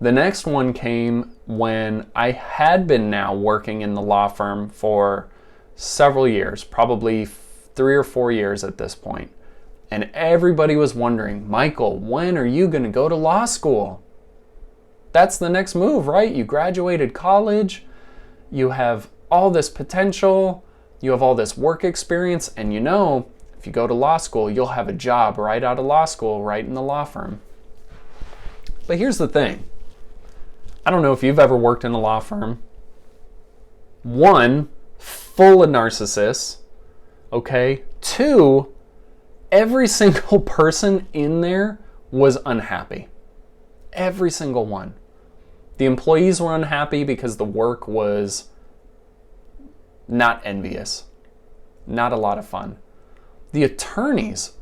The next one came when I had been now working in the law firm for several years, probably 3 or 4 years at this point. And everybody was wondering, Michael, when are you going to go to law school? That's the next move, right? You graduated college, you have all this potential, you have all this work experience, and you know, if you go to law school, you'll have a job right out of law school, right in the law firm. But here's the thing. I don't know if you've ever worked in a law firm. One, full of narcissists, okay? Two, every single person in there was unhappy. Every single one. The employees were unhappy because the work was not envious. Not a lot of fun. The attorneys,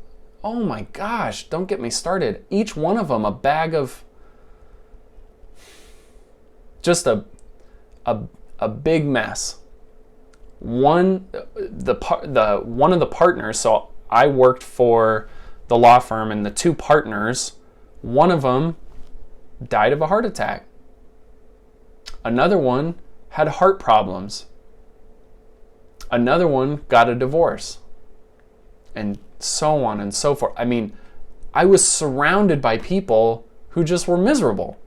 oh my gosh, don't get me started. Each one of them a bag of just a big mess. One of the partners, so I worked for the law firm, and the two partners, one of them died of a heart attack. Another one had heart problems. Another one got a divorce. And so on and so forth. I mean, I was surrounded by people who just were miserable.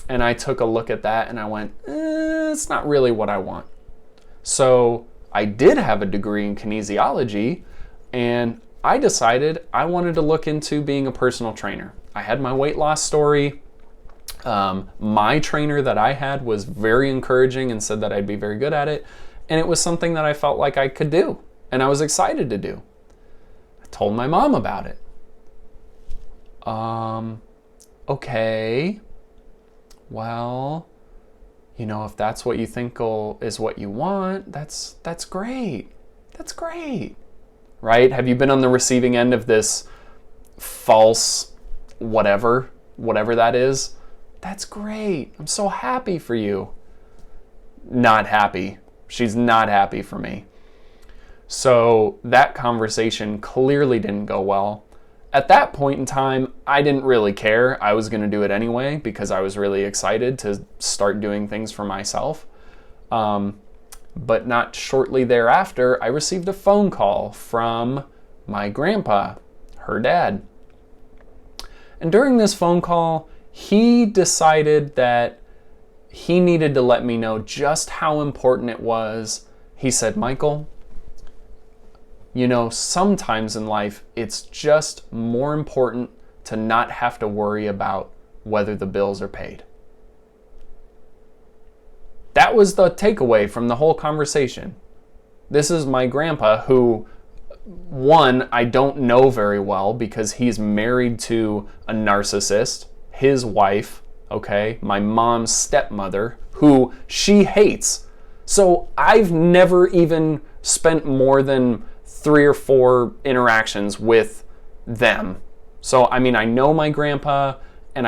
And I took a look at that and I went, it's not really what I want. So I did have a degree in kinesiology, and I decided I wanted to look into being a personal trainer. I had my weight loss story. My trainer that I had was very encouraging and said that I'd be very good at it. And it was something that I felt like I could do. And I was excited to do. I told my mom about it. Okay. Well, you know, if that's what you think is what you want, that's great. That's great. Right? Have you been on the receiving end of this false whatever that is? That's great. I'm so happy for you. Not happy. She's not happy for me. So that conversation clearly didn't go well. At that point in time, I didn't really care. I was going to do it anyway because I was really excited to start doing things for myself. But not shortly thereafter, I received a phone call from my grandpa, her dad. And during this phone call, he decided that he needed to let me know just how important it was. He said, Michael, you know, sometimes in life, it's just more important to not have to worry about whether the bills are paid. That was the takeaway from the whole conversation. This is my grandpa who, one, I don't know very well because he's married to a narcissist, his wife, okay, my mom's stepmother, who she hates. So I've never even spent more than 3 or 4 interactions with them. So, I mean, I know my grandpa, and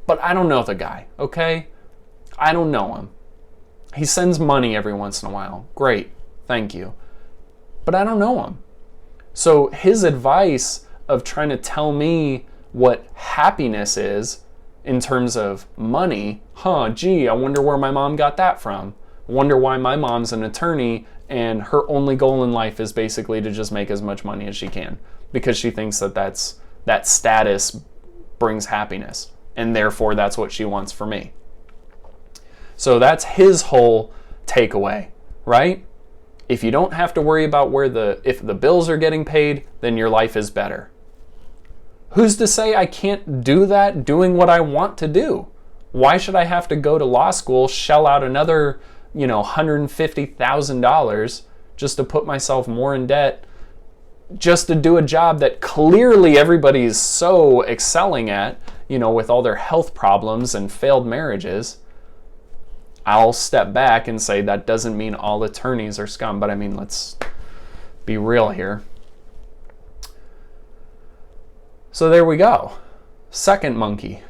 but I don't know the guy, okay? I don't know him. He sends money every once in a while. Great, thank you. But I don't know him. So his advice of trying to tell me what happiness is in terms of money, gee, I wonder where my mom got that from. Wonder why my mom's an attorney and her only goal in life is basically to just make as much money as she can because she thinks that status brings happiness and therefore that's what she wants for me. So that's his whole takeaway, right? If you don't have to worry about if the bills are getting paid, then your life is better. Who's to say I can't do that doing what I want to do? Why should I have to go to law school, shell out another, $150,000 just to put myself more in debt, just to do a job that clearly everybody's so excelling at, with all their health problems and failed marriages? I'll step back and say that doesn't mean all attorneys are scum, but I mean, let's be real here. So there we go. Second monkey.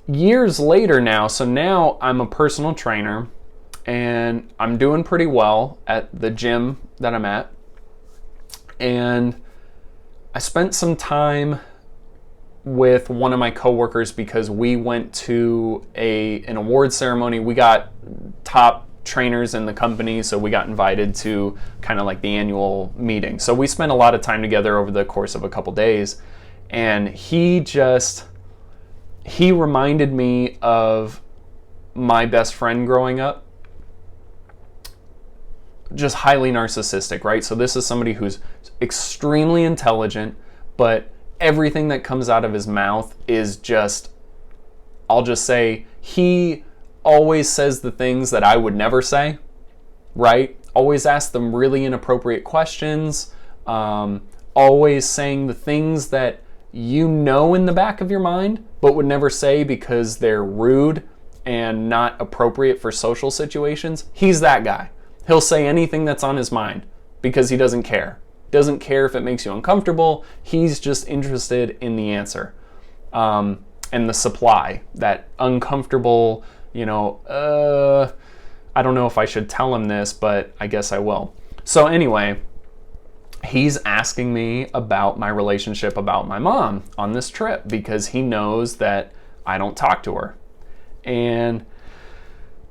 Years later now, so now I'm a personal trainer and I'm doing pretty well at the gym that I'm at. And I spent some time with one of my coworkers because we went to an award ceremony. We got top trainers in the company, so we got invited to kind of like the annual meeting. So we spent a lot of time together over the course of a couple days, and he reminded me of my best friend growing up. Just highly narcissistic, right? So this is somebody who's extremely intelligent, but everything that comes out of his mouth is just, I'll just say, he always says the things that I would never say, right? Always ask them really inappropriate questions, always saying the things that you know in the back of your mind, but would never say because they're rude and not appropriate for social situations. He's that guy. He'll say anything that's on his mind because he doesn't care. Doesn't care if it makes you uncomfortable. He's just interested in the answer and the supply, that uncomfortable, I don't know if I should tell him this, but I guess I will. So anyway, he's asking me about my relationship about my mom on this trip because he knows that I don't talk to her. And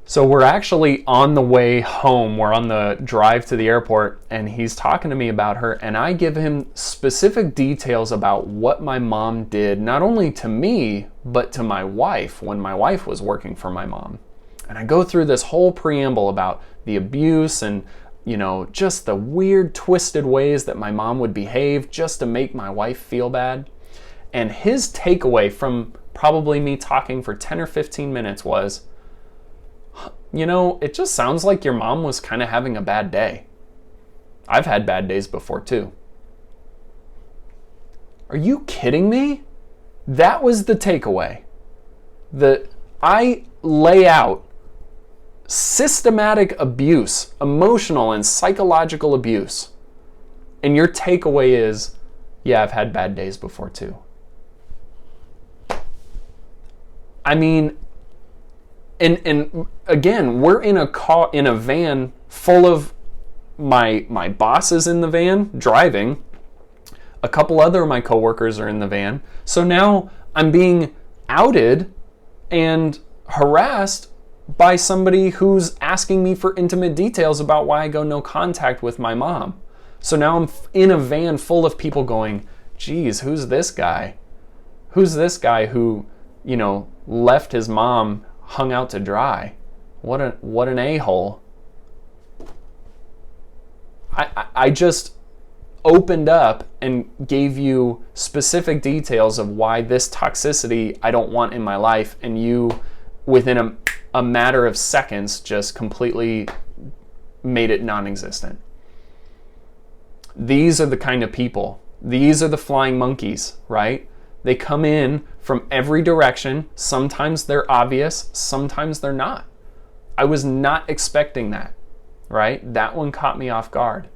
so we're actually on the way home. We're on the drive to the airport, and he's talking to me about her, and I give him specific details about what my mom did, not only to me, but to my wife when my wife was working for my mom. And I go through this whole preamble about the abuse and, just the weird, twisted ways that my mom would behave just to make my wife feel bad. And his takeaway from probably me talking for 10 or 15 minutes was, it just sounds like your mom was kind of having a bad day. I've had bad days before too. Are you kidding me? That was the takeaway. I lay out systematic abuse, emotional and psychological abuse. And your takeaway is, yeah, I've had bad days before too. I mean, and again, we're in a van full of my boss is in the van driving. A couple other of my coworkers are in the van. So now I'm being outed and harassed by somebody who's asking me for intimate details about why I go no contact with my mom. So now I'm in a van full of people going, geez, who's this guy? Who's this guy who, left his mom hung out to dry? What an a-hole. I just opened up and gave you specific details of why this toxicity I don't want in my life, and you, within a matter of seconds, just completely made it non-existent. These are the kind of people. These are the flying monkeys, right? They come in from every direction. Sometimes they're obvious, sometimes they're not. I was not expecting that, right? That one caught me off guard.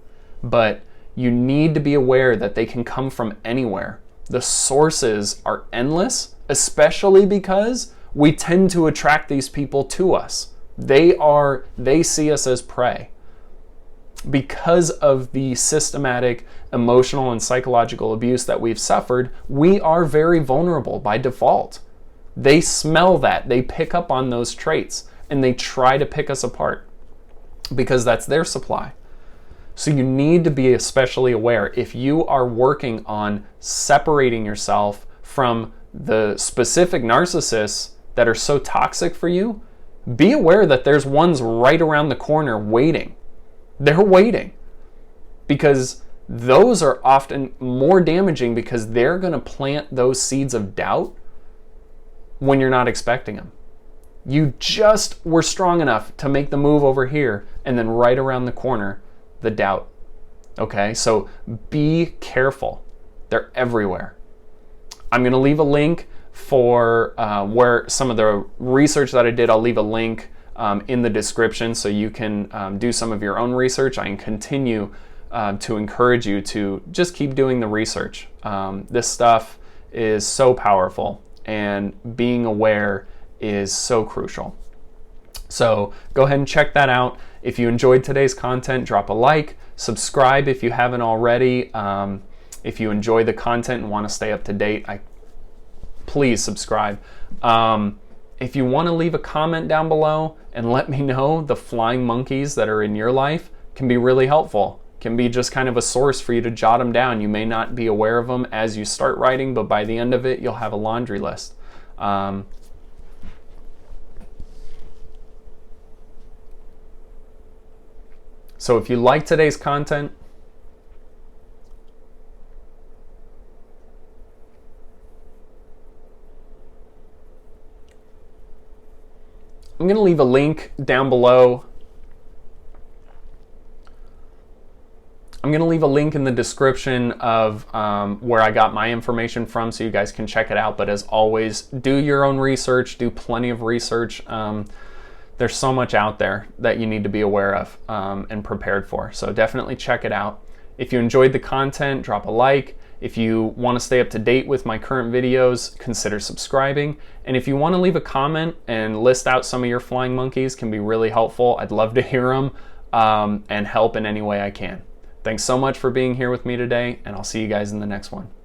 But you need to be aware that they can come from anywhere. The sources are endless, especially because we tend to attract these people to us. They see us as prey. Because of the systematic emotional and psychological abuse that we've suffered, we are very vulnerable by default. They smell that, they pick up on those traits, and they try to pick us apart because that's their supply. So you need to be especially aware if you are working on separating yourself from the specific narcissists that are so toxic for you. Be aware that there's ones right around the corner waiting. They're waiting because those are often more damaging because they're going to plant those seeds of doubt when you're not expecting them. You just were strong enough to make the move over here, and then right around the corner, the doubt. Okay, so be careful. They're everywhere. I'm going to leave a link for where some of the research that I did. I'll leave a link in the description so you can do some of your own research. I continue to encourage you to just keep doing the research. This stuff is so powerful, and being aware is so crucial. So go ahead and check that out. If you enjoyed today's content, drop a like, subscribe if you haven't already. If you enjoy the content and want to stay up to date, I please subscribe. If you want to leave a comment down below and let me know the flying monkeys that are in your life, can be really helpful. Can be just kind of a source for you to jot them down. You may not be aware of them as you start writing, but by the end of it, you'll have a laundry list. So if you like today's content, I'm going to leave a link down below. I'm going to leave a link in the description of where I got my information from so you guys can check it out. But as always, do your own research, do plenty of research. There's so much out there that you need to be aware of and prepared for. So definitely check it out. If you enjoyed the content, drop a like. If you want to stay up to date with my current videos, consider subscribing. And if you want to leave a comment and list out some of your flying monkeys, can be really helpful. I'd love to hear them and help in any way I can. Thanks so much for being here with me today, and I'll see you guys in the next one.